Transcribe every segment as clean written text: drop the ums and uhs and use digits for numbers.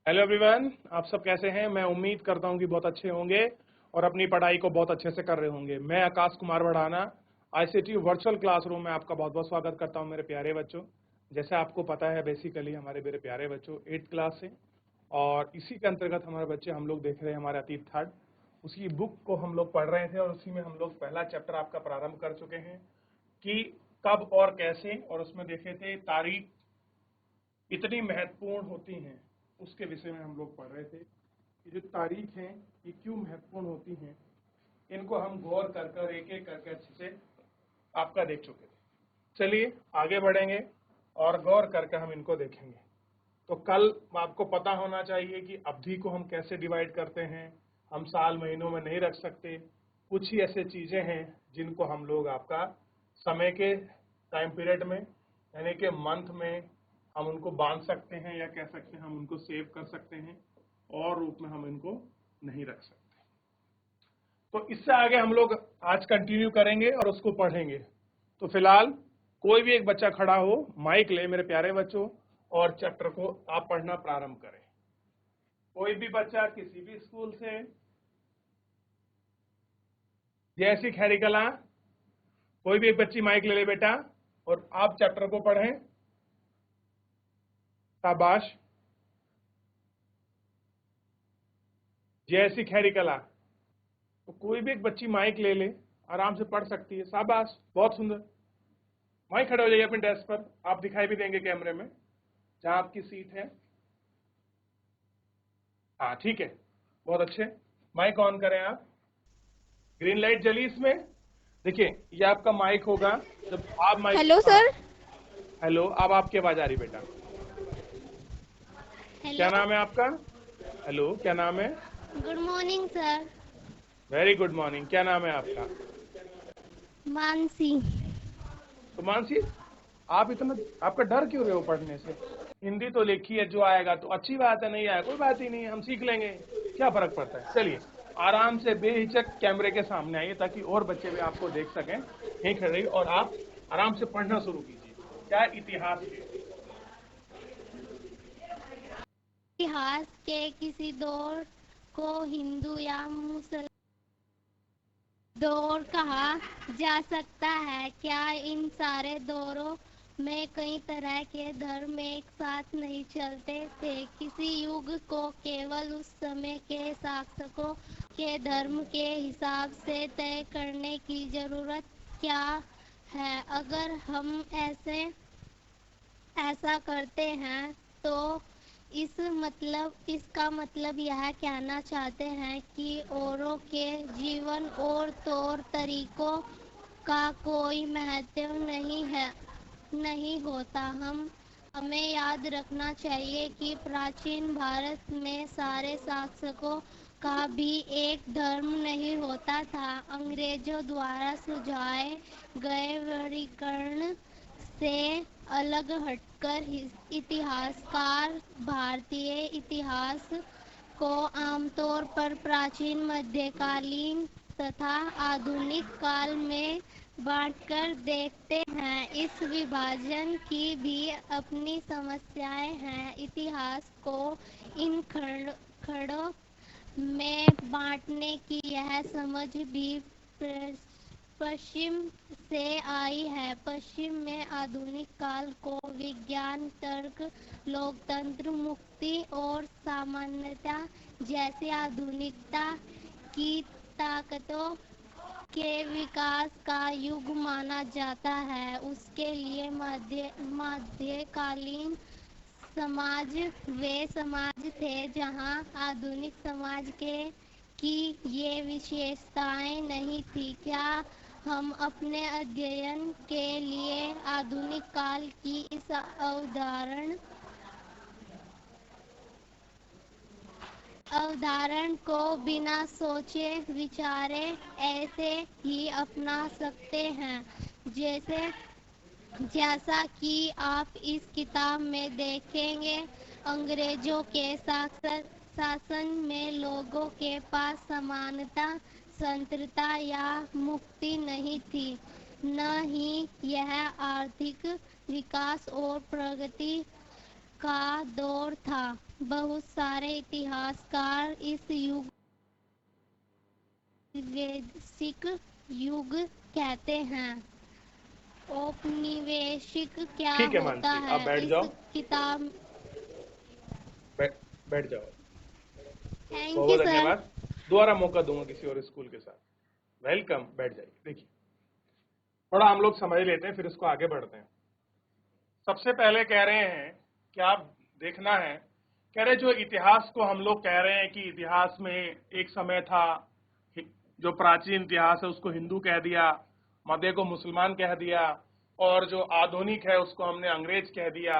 Hello everyone, आप सब कैसे हैं। मैं उम्मीद करता हूं कि बहुत अच्छे होंगे और अपनी पढ़ाई को बहुत अच्छे से कर रहे होंगे। मैं आकाश कुमार बढ़ाना आईसीटी वर्चुअल क्लासरूम में आपका बहुत बहुत स्वागत करता हूं मेरे प्यारे बच्चों। जैसे आपको पता है बेसिकली हमारे मेरे प्यारे बच्चों 8th क्लास से और इसी के अंतर्गत हमारे बच्चे हम लोग देख रहे हैं हमारे अतीत थर्ड उसी बुक को हम लोग पढ़ रहे थे और उसी में हम लोग पहला चैप्टर आपका प्रारंभ कर चुके हैं कि कब और कैसे, और उसमें देखे थे तारीख इतनी महत्वपूर्ण होती हैं उसके विषय में हम लोग पढ़ रहे थे कि जो तारीख हैं ये क्यों महत्वपूर्ण होती हैं। इनको हम गौर कर कर एक एक करके अच्छे से आपका देख चुके थे। चलिए आगे बढ़ेंगे और गौर करके हम इनको देखेंगे। तो कल आपको पता होना चाहिए कि अवधि को हम कैसे डिवाइड करते हैं। हम साल महीनों में नहीं रख सकते। कुछ ही ऐसे चीजें हैं जिनको हम लोग आपका समय के टाइम पीरियड में यानी कि मंथ में हम उनको बांध सकते हैं या कह सकते हैं हम उनको सेव कर सकते हैं और रूप में हम इनको नहीं रख सकते। तो इससे आगे हम लोग आज कंटिन्यू करेंगे और उसको पढ़ेंगे। तो फिलहाल कोई भी एक बच्चा खड़ा हो, माइक ले मेरे प्यारे बच्चों, और चैप्टर को आप पढ़ना प्रारंभ करें। कोई भी बच्चा किसी भी स्कूल से, जैसी खैरी कला, कोई भी एक बच्ची माइक ले ले बेटा और आप चैप्टर को पढ़ें। शाबाश। जैसी खैरी कला, तो कोई भी एक बच्ची माइक ले ले, आराम से पढ़ सकती है। शाबाश, बहुत सुंदर। माइक खड़े हो जाइए अपने डेस्क पर, आप दिखाई भी देंगे कैमरे में जहां आपकी सीट है। हाँ ठीक है, बहुत अच्छे। माइक ऑन करें आप। ग्रीन लाइट जली इसमें। देखिए ये आपका माइक होगा जब आप माइक। हेलो हाँ सर। हेलो, अब आपकी आवाज आ रही बेटा। क्या हेलो, नाम है आपका? हेलो, क्या नाम है? Good morning sir. Very good morning. क्या नाम है आपका? मानसी। तो मानसी, आप इतना आपका डर क्यों रहे हो पढ़ने से? हिंदी तो लिखी है, जो आएगा तो अच्छी बात है, नहीं आया कोई बात ही नहीं है, हम सीख लेंगे, क्या फर्क पड़ता है। चलिए आराम से बेहिचक कैमरे के सामने आइए ताकि और बच्चे भी आपको देख सकें। यहीं खड़े रहिए और आप आराम से पढ़ना शुरू कीजिए। क्या इतिहास के इतिहास के किसी दौर को हिंदू या मुसल दौर कहा जा सकता है क्या? इन सारे दौरों में कई तरह के धर्म एक साथ नहीं चलते थे। किसी युग को केवल उस समय के शासकों के धर्म के हिसाब से तय करने की जरूरत क्या है? अगर हम ऐसा करते हैं तो इसका मतलब यह कहना चाहते हैं कि औरों के जीवन और तौर तरीकों का कोई महत्व नहीं होता। हमें याद रखना चाहिए कि प्राचीन भारत में सारे शासकों का भी एक धर्म नहीं होता था। अंग्रेजों द्वारा सुझाए गए वर्गीकरण से अलग हटकर इतिहासकार भारतीय इतिहास को आमतौर पर प्राचीन, मध्यकालीन तथा आधुनिक काल में बांटकर देखते हैं। इस विभाजन की भी अपनी समस्याएं हैं। इतिहास को इन खंडों में बांटने की यह समझ भी पश्चिम से आई है। पश्चिम में आधुनिक काल को विज्ञान, तर्क, लोकतंत्र, मुक्ति और सामान्यता जैसी आधुनिकता की ताकतों के विकास का युग माना जाता है। उसके लिए मध्यकालीन समाज वे समाज थे जहाँ आधुनिक समाज की ये विशेषताएं नहीं थी। क्या हम अपने अध्ययन के लिए आधुनिक काल की इस अवधारण को बिना सोचे विचारे ऐसे ही अपना सकते हैं? जैसा कि आप इस किताब में देखेंगे, अंग्रेजों के शासन में लोगों के पास समानता, स्वतंत्रता या मुक्ति नहीं थी। न ही यह आर्थिक विकास और प्रगति का दौर था। बहुत सारे इतिहासकार इस युग वैदिक युग कहते हैं। औपनिवेशिक क्या ठीक है होता मानसी, आप है? बैठ इस जाओ। किताब। बैठ बैठ जाओ। बहुत थैंक यू बहुत सर। धन्यवाद। दोबारा मौका दूंगा किसी और स्कूल के साथ। वेलकम, बैठ जाइए। देखिए, थोड़ा हम लोग समझ लेते हैं, फिर इसको आगे बढ़ते हैं। सबसे पहले कह रहे हैं कि आप देखना है, कह रहे जो इतिहास को हम लोग कह रहे हैं कि इतिहास में एक समय था, जो प्राचीन इतिहास है उसको हिंदू कह दिया, मध्य को मुसलमान कह दिया, और जो आधुनिक है उसको हमने अंग्रेज कह दिया।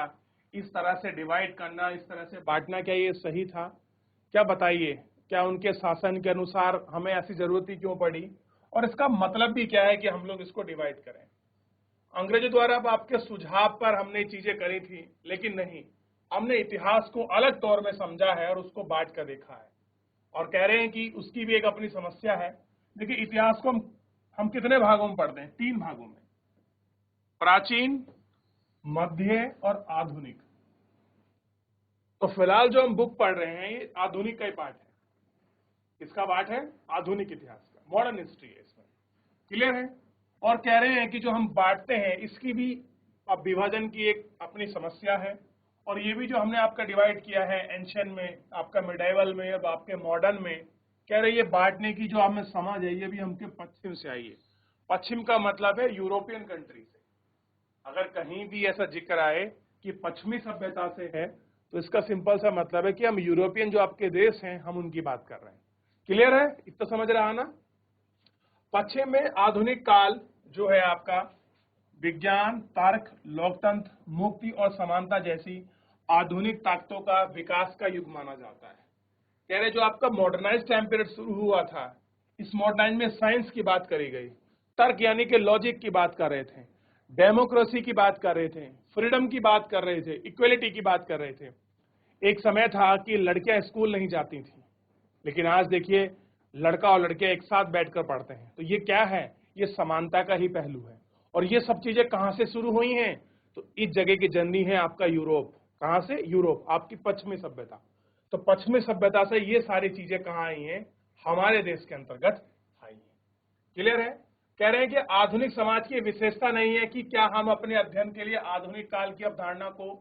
इस तरह से डिवाइड करना, इस तरह से बांटना, क्या ये सही था? क्या बताइए, क्या उनके शासन के अनुसार हमें ऐसी जरूरत ही क्यों पड़ी? और इसका मतलब भी क्या है कि हम लोग इसको डिवाइड करें? अंग्रेजों द्वारा आपके सुझाव पर हमने चीजें करी थी, लेकिन नहीं, हमने इतिहास को अलग तौर में समझा है और उसको बांट कर देखा है। और कह रहे हैं कि उसकी भी एक अपनी समस्या है। देखिए, इतिहास को हम कितने भागों में पढ़ते हैं? 3 भागों में, प्राचीन, मध्य और आधुनिक। तो फिलहाल जो हम बुक पढ़ रहे हैं ये आधुनिक का ही पार्ट है। किसका पार्ट है? आधुनिक इतिहास का, मॉडर्न हिस्ट्री है इसमें। क्लियर है? और कह रहे हैं कि जो हम बांटते हैं इसकी भी अब विभाजन की एक अपनी समस्या है। और ये भी जो हमने आपका डिवाइड किया है एंशियन में, आपका मिडाइवल में, अब आपके मॉडर्न में, कह रहे ये बांटने की जो हमें समझ है ये भी हमके पश्चिम से आई है। पश्चिम का मतलब है यूरोपियन कंट्री से। अगर कहीं भी ऐसा जिक्र आए कि पश्चिमी सभ्यता से है, तो इसका सिंपल सा मतलब है कि हम यूरोपियन जो आपके देश हैं हम उनकी बात कर रहे हैं। क्लियर है? इतना समझ रहा है ना? पश्चिम में आधुनिक काल जो है आपका विज्ञान, तर्क, लोकतंत्र, मुक्ति और समानता जैसी आधुनिक ताकतों का विकास का युग माना जाता है। कह रहे जो आपका मॉडर्नाइज टाइम पीरियड शुरू हुआ था, इस मॉडर्नाइज में साइंस की बात करी गई, तर्क यानी कि लॉजिक की बात कर रहे थे, डेमोक्रेसी की बात कर रहे थे, फ्रीडम की बात कर रहे थे, इक्वलिटी की बात कर रहे थे। एक समय था कि लड़कियां स्कूल नहीं जाती थी, लेकिन आज देखिए लड़का और लड़कियां एक साथ बैठकर पढ़ते हैं। तो ये क्या है? ये समानता का ही पहलू है। और ये सब चीजें कहां से शुरू हुई हैं? तो इस जगह की जननी है आपका यूरोप। कहां से? यूरोप, आपकी पश्चिमी सभ्यता। तो पश्चिमी सभ्यता से ये सारी चीजें कहां आई हैं? हमारे देश के अंतर्गत आई हैं। क्लियर है? कह रहे हैं कि आधुनिक समाज की विशेषता नहीं है कि क्या हम अपने अध्ययन के लिए आधुनिक काल की अवधारणा को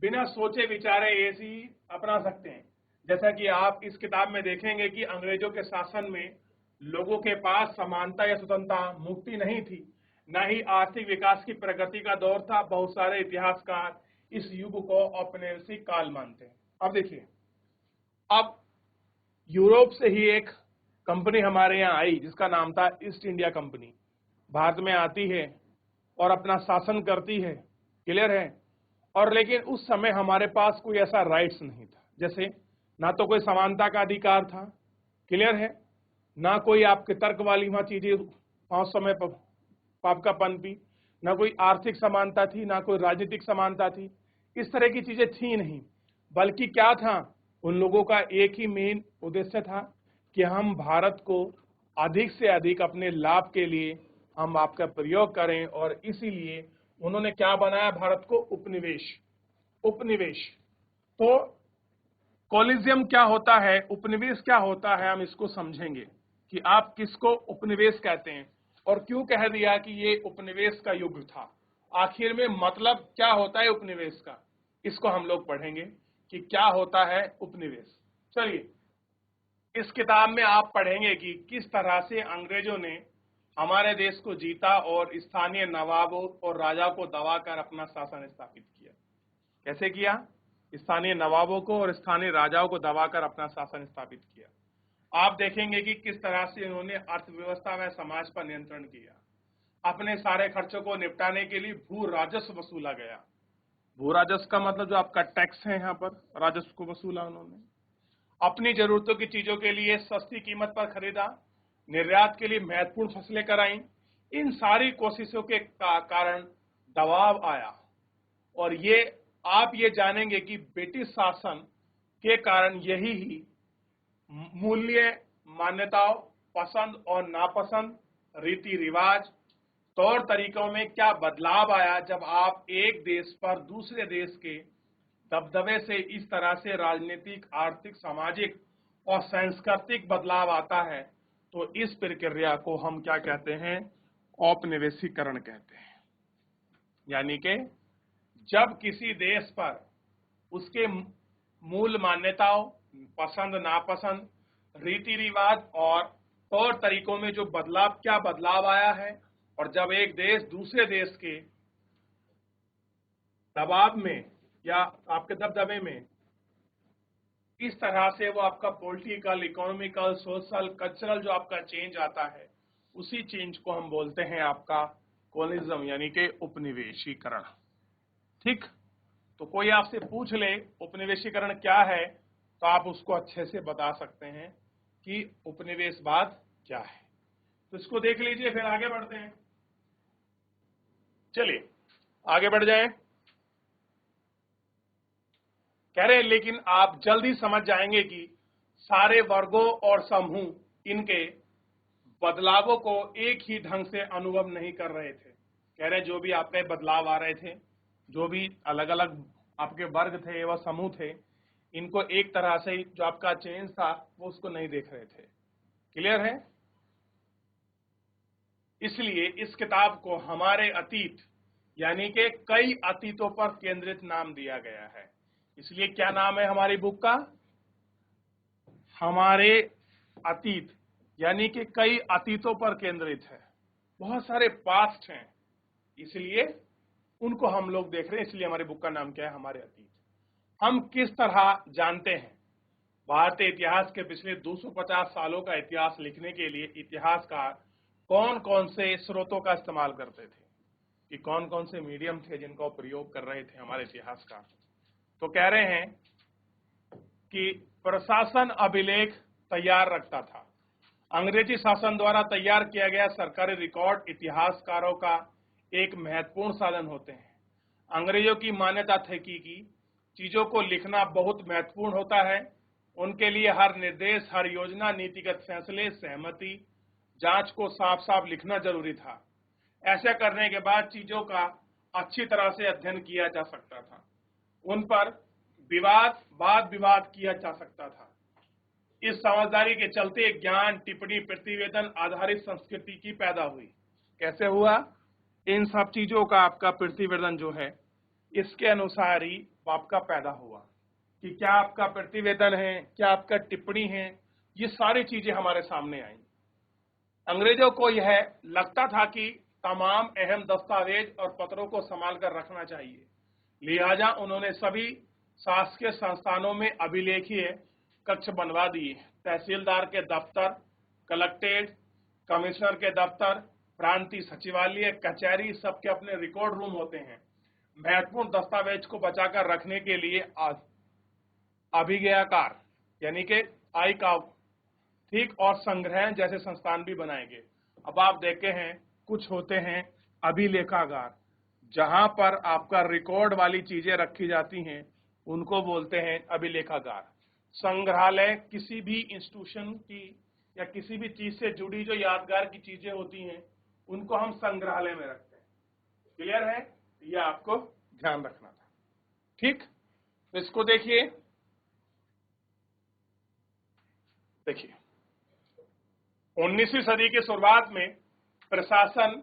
बिना सोचे विचारे ऐसे ही अपना सकते हैं। जैसा कि आप इस किताब में देखेंगे कि अंग्रेजों के शासन में लोगों के पास समानता या स्वतंत्रता, मुक्ति नहीं थी, न ही आर्थिक विकास की प्रगति का दौर था। बहुत सारे इतिहासकार इस युग को औपनिवेशिक काल मानते हैं। अब देखिए, अब यूरोप से ही एक कंपनी हमारे यहाँ आई जिसका नाम था ईस्ट इंडिया कंपनी। भारत में आती है और अपना शासन करती है। क्लियर है? और लेकिन उस समय हमारे पास कोई ऐसा राइट्स नहीं था। जैसे ना तो कोई समानता का अधिकार था, क्लियर है, ना कोई आपके तर्क वाली वहां चीजें पांच समय आपका पनपी, ना कोई आर्थिक समानता थी, ना कोई राजनीतिक समानता थी। इस तरह की चीजें थी नहीं। बल्कि क्या था? उन लोगों का एक ही मेन उद्देश्य था कि हम भारत को अधिक से अधिक अपने लाभ के लिए हम आपका प्रयोग करें। और इसीलिए उन्होंने क्या बनाया भारत को? उपनिवेश। उपनिवेश। तो कॉलिजियम क्या होता है, उपनिवेश क्या होता है, हम इसको समझेंगे कि आप किसको उपनिवेश कहते हैं और क्यों कह दिया कि ये उपनिवेश का युग था। आखिर में मतलब क्या होता है उपनिवेश का, इसको हम लोग पढ़ेंगे कि क्या होता है उपनिवेश। चलिए, इस किताब में आप पढ़ेंगे कि किस तरह से अंग्रेजों ने हमारे देश को जीता और स्थानीय नवाबों और राजा को दबाकर अपना शासन स्थापित किया। कैसे किया? स्थानीय नवाबों को और स्थानीय राजाओं को दबाकर अपना शासन स्थापित किया। आप देखेंगे कि किस तरह से उन्होंने अर्थव्यवस्था में समाज पर नियंत्रण किया। अपने सारे खर्चों को निपटाने के लिए भू राजस्व वसूला गया। भू राजस्व का मतलब जो आपका टैक्स है, यहाँ पर राजस्व को वसूला उन्होंने। अपनी जरूरतों की चीजों के लिए सस्ती कीमत पर खरीदा, निर्यात के लिए महत्वपूर्ण फसलें कराई। इन सारी कोशिशों के कारण दबाव आया। और ये आप ये जानेंगे कि ब्रिटिश शासन के कारण यही ही मूल्य, मान्यताओं, पसंद और नापसंद, रीति रिवाज, तौर तरीकों में क्या बदलाव आया जब आप एक देश पर दूसरे देश के दबदबे से इस तरह से राजनीतिक, आर्थिक, सामाजिक और सांस्कृतिक बदलाव आता है, तो इस प्रक्रिया को हम क्या कहते हैं? औपनिवेशीकरण कहते हैं। यानी कि जब किसी देश पर उसके मूल मान्यताओं, पसंद नापसंद, रीति रिवाज और तौर तरीकों में जो क्या बदलाव आया है, और जब एक देश दूसरे देश के दबाव में या आपके दबदबे में इस तरह से वो आपका पॉलिटिकल, इकोनॉमिकल, सोशल, कल्चरल जो आपका चेंज आता है, उसी चेंज को हम बोलते हैं आपका कॉलोनिज्म, यानी कि उपनिवेशीकरण। ठीक? तो कोई आपसे पूछ ले उपनिवेशीकरण क्या है, तो आप उसको अच्छे से बता सकते हैं कि उपनिवेशवाद क्या है। तो इसको देख लीजिए, फिर आगे बढ़ते हैं। चलिए आगे बढ़ जाएं। कह रहे हैं लेकिन आप जल्दी समझ जाएंगे कि सारे वर्गों और समूह इनके बदलावों को एक ही ढंग से अनुभव नहीं कर रहे थे। कह रहे जो भी आपके बदलाव आ रहे थे, जो भी अलग अलग आपके वर्ग थे व समूह थे, इनको एक तरह से जो आपका चेंज था वो उसको नहीं देख रहे थे। क्लियर है? इसलिए इस किताब को हमारे अतीत यानी कि कई अतीतों पर केंद्रित नाम दिया गया है। इसलिए क्या नाम है हमारी बुक का? हमारे अतीत, यानी कि कई अतीतों पर केंद्रित है। बहुत सारे पास्ट हैं, इसलिए उनको हम लोग देख रहे हैं। इसलिए हमारी बुक का नाम क्या है? हमारे अतीत। हम किस तरह जानते हैं भारतीय इतिहास के पिछले 250 सालों का इतिहास लिखने के लिए इतिहासकार कौन कौन से स्रोतों का इस्तेमाल करते थे, कि कौन कौन से मीडियम थे जिनका प्रयोग कर रहे थे हमारे इतिहासकार। तो कह रहे हैं कि प्रशासन अभिलेख तैयार रखता था। अंग्रेजी शासन द्वारा तैयार किया गया सरकारी रिकॉर्ड इतिहासकारों का एक महत्वपूर्ण साधन होते हैं। अंग्रेजों की मान्यता थी कि चीजों को लिखना बहुत महत्वपूर्ण होता है। उनके लिए हर निर्देश, हर योजना, नीतिगत फैसले, सहमति, जांच को साफ साफ लिखना जरूरी था। ऐसा करने के बाद चीजों का अच्छी तरह से अध्ययन किया जा सकता था, उन पर वाद विवाद किया जा सकता था। इस समझदारी के चलते ज्ञान, टिप्पणी, प्रतिवेदन आधारित संस्कृति की पैदा हुई। कैसे हुआ? इन सब चीजों का आपका प्रतिवेदन जो है, इसके अनुसार ही आपका पैदा हुआ कि क्या आपका प्रतिवेदन है, क्या आपका टिप्पणी है, ये सारी चीजें हमारे सामने आई। अंग्रेजों को यह लगता था कि तमाम अहम दस्तावेज और पत्रों को संभाल कर रखना चाहिए, लिहाजा उन्होंने सभी शासकीय संस्थानों में अभिलेखीय कक्ष बनवा दिए। तहसीलदार के दफ्तर, कलेक्ट्रेट, कमिश्नर के दफ्तर, प्रांतीय सचिवालय, कचहरी, सबके अपने रिकॉर्ड रूम होते हैं। महत्वपूर्ण दस्तावेज को बचाकर रखने के लिए अभिज्ञाकार यानी कि आईकाव, ठीक, और संग्रह जैसे संस्थान भी बनाए गए। अब आप देखे हैं कुछ होते हैं अभिलेखागार, जहां पर आपका रिकॉर्ड वाली चीजें रखी जाती हैं, उनको बोलते हैं अभिलेखागार। संग्रहालय किसी भी इंस्टीट्यूशन की या किसी भी चीज से जुड़ी जो यादगार की चीजें होती हैं, उनको हम संग्रहालय में रखते हैं। क्लियर है? ये आपको ध्यान रखना था। ठीक, तो इसको देखिए 19वीं सदी की शुरुआत में प्रशासन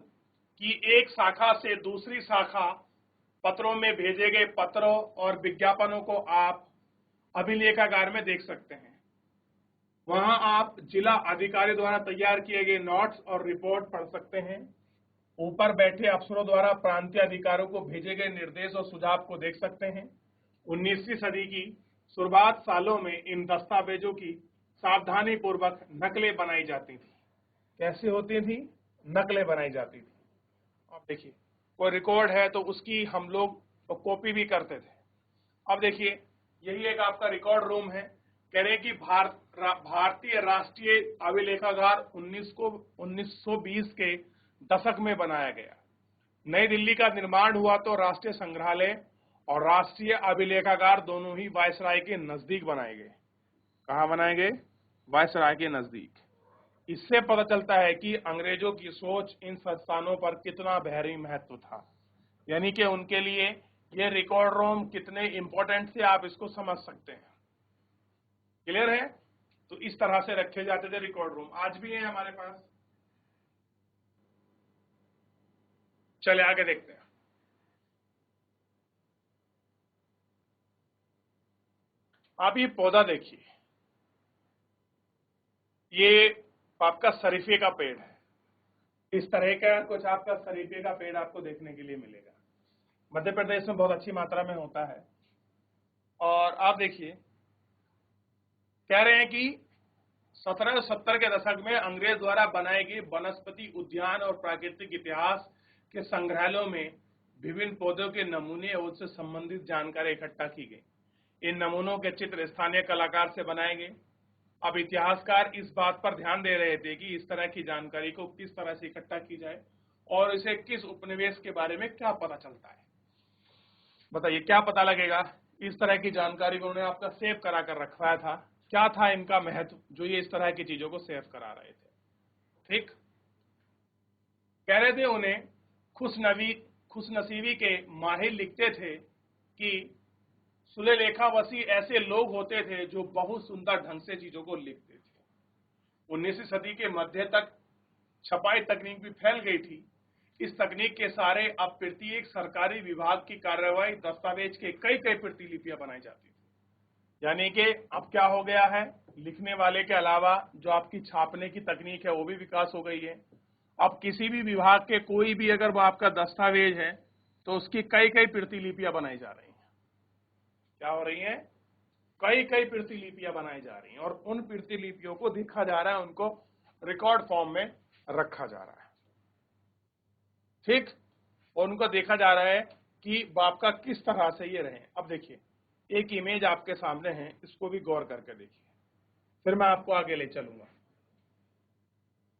की एक शाखा से दूसरी शाखा पत्रों में भेजे गए पत्रों और विज्ञापनों को आप अभिलेखागार में देख सकते हैं। वहां आप जिला अधिकारी द्वारा तैयार किए गए नोट्स और रिपोर्ट पढ़ सकते हैं। ऊपर बैठे अफसरों द्वारा प्रांतीय अधिकारियों को भेजे गए निर्देश और सुझाव को देख सकते हैं। 19वीं सदी की शुरुआत सालों में इन दस्तावेजों की सावधानी पूर्वक नकलें बनाई जाती थी। कैसे होती थी? नकलें बनाई जाती थी। अब देखिए, कोई रिकॉर्ड है तो उसकी हम लोग कॉपी भी करते थे। अब देखिए, यही एक आपका रिकॉर्ड रूम है। कह रहे हैं कि भारतीय राष्ट्रीय अभिलेखागार 1920 के दशक में बनाया गया। नई दिल्ली का निर्माण हुआ तो राष्ट्रीय संग्रहालय और राष्ट्रीय अभिलेखागार दोनों ही वायसराय के नजदीक बनाए गए। कहां बनाए गए? वायसराय के नजदीक। इससे पता चलता है कि अंग्रेजों की सोच इन संस्थानों पर कितना गहरी महत्व था, यानी कि उनके लिए ये रिकॉर्ड रूम कितने इंपॉर्टेंट थे आप इसको समझ सकते हैं। क्लियर है? तो इस तरह से रखे जाते थे रिकॉर्ड रूम, आज भी है हमारे पास। चले आगे देखते हैं। आप ये पौधा देखिए, ये आपका शरीफे का पेड़ है। इस तरह का कुछ आपका शरीफे का पेड़ आपको देखने के लिए मिलेगा। मध्य प्रदेश में बहुत अच्छी मात्रा में होता है। और आप देखिए, कह रहे हैं कि 1770 के दशक में अंग्रेज द्वारा बनाए गए वनस्पति उद्यान और प्राकृतिक इतिहास के संग्रहालयों में विभिन्न पौधों के नमूने और उससे संबंधित जानकारी इकट्ठा की गई। इन नमूनों के चित्र स्थानीय कलाकार से बनाए गए। अब इतिहासकार इस बात पर ध्यान दे रहे थे कि इस तरह की जानकारी को किस तरह से इकट्ठा की जाए और इसे किस उपनिवेश के बारे में क्या पता चलता है। बताइए क्या पता लगेगा? इस तरह की जानकारी को उन्होंने आपका सेव करा कर रखवाया था। क्या था इनका महत्व जो ये इस तरह की चीजों को सेव करा रहे थे? ठीक कह रहे थे। उन्हें खुशनसीबी के माहिर लिखते थे कि सुलेखा वसी ऐसे लोग होते थे जो बहुत सुंदर ढंग से चीजों को लिखते थे। 19वीं सदी के मध्य तक छपाई तकनीक भी फैल गई थी। इस तकनीक के सहारे अब प्रत्येक सरकारी विभाग की कार्यवाही दस्तावेज के कई प्रतिलिपियां बनाई जाती थी। यानी कि अब क्या हो गया है, लिखने वाले के अलावा जो आपकी छापने की तकनीक है वो भी विकास हो गई है। अब किसी भी विभाग के कोई भी अगर वो आपका दस्तावेज है तो उसकी कई प्रतिलिपियां बनाई जा रही हैं। क्या हो रही हैं? कई प्रतिलिपियां बनाई जा रही हैं और उन प्रतिलिपियों को देखा जा रहा है, उनको रिकॉर्ड फॉर्म में रखा जा रहा है। ठीक, और उनको देखा जा रहा है कि आपका किस तरह से ये रहे। अब देखिए एक इमेज आपके सामने है, इसको भी गौर करके देखिए, फिर मैं आपको आगे ले चलूंगा।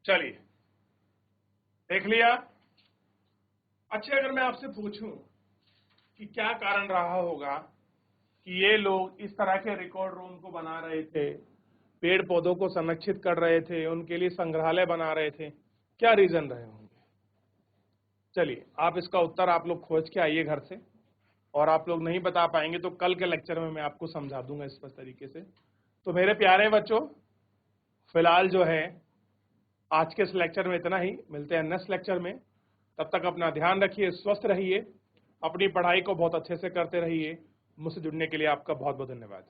चलिए देख लिया। अच्छा, अगर मैं आपसे पूछूं कि क्या कारण रहा होगा कि ये लोग इस तरह के रिकॉर्ड रूम को बना रहे थे, पेड़ पौधों को संरक्षित कर रहे थे, उनके लिए संग्रहालय बना रहे थे, क्या रीजन रहे होंगे? चलिए आप इसका उत्तर आप लोग खोज के आइए घर से, और आप लोग नहीं बता पाएंगे तो कल के लेक्चर में मैं आपको समझा दूंगा इस तरीके से। तो मेरे प्यारे बच्चों, फिलहाल जो है आज के इस लेक्चर में इतना ही। मिलते हैं नेक्स्ट लेक्चर में। तब तक अपना ध्यान रखिए, स्वस्थ रहिए, अपनी पढ़ाई को बहुत अच्छे से करते रहिए। मुझसे जुड़ने के लिए आपका बहुत बहुत धन्यवाद।